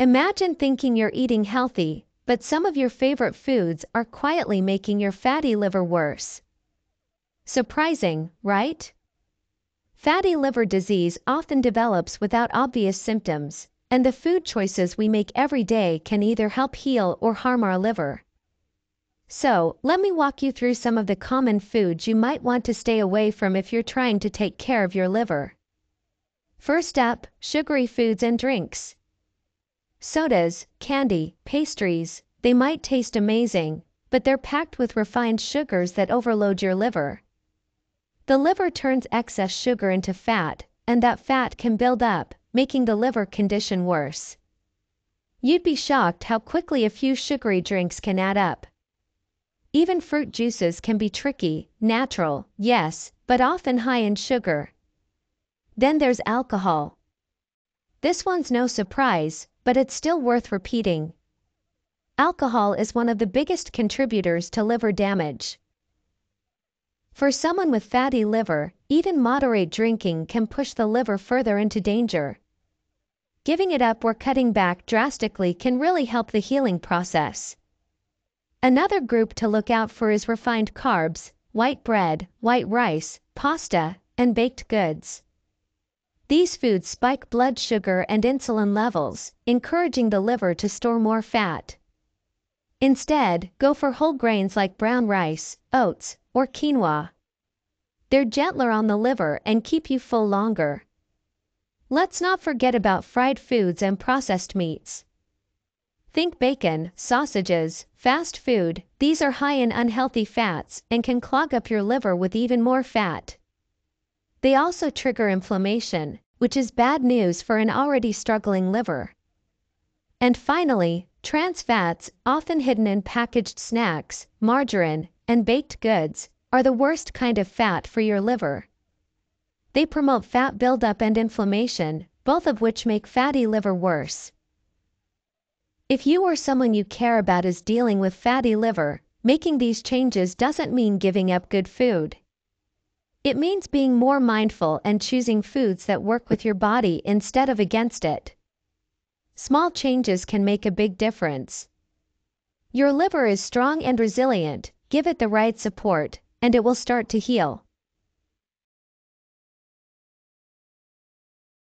Imagine thinking you're eating healthy, but some of your favorite foods are quietly making your fatty liver worse. Surprising, right? Fatty liver disease often develops without obvious symptoms, and the food choices we make every day can either help heal or harm our liver. So, let me walk you through some of the common foods you might want to stay away from if you're trying to take care of your liver. First up, sugary foods and drinks. Sodas, candy, pastries, they might taste amazing, but they're packed with refined sugars that overload your liver. The liver turns excess sugar into fat, and that fat can build up, making the liver condition worse. You'd be shocked how quickly a few sugary drinks can add up. Even fruit juices can be tricky, natural, yes, but often high in sugar. Then there's alcohol. This one's no surprise, but it's still worth repeating. Alcohol is one of the biggest contributors to liver damage. For someone with fatty liver, even moderate drinking can push the liver further into danger. Giving it up or cutting back drastically can really help the healing process. Another group to look out for is refined carbs, white bread, white rice, pasta, and baked goods. These foods spike blood sugar and insulin levels, encouraging the liver to store more fat. Instead, go for whole grains like brown rice, oats, or quinoa. They're gentler on the liver and keep you full longer. Let's not forget about fried foods and processed meats. Think bacon, sausages, fast food. These are high in unhealthy fats and can clog up your liver with even more fat. They also trigger inflammation, which is bad news for an already struggling liver. And finally, trans fats, often hidden in packaged snacks, margarine, and baked goods, are the worst kind of fat for your liver. They promote fat buildup and inflammation, both of which make fatty liver worse. If you or someone you care about is dealing with fatty liver, making these changes doesn't mean giving up good food. It means being more mindful and choosing foods that work with your body instead of against it. Small changes can make a big difference. Your liver is strong and resilient, give it the right support, and it will start to heal.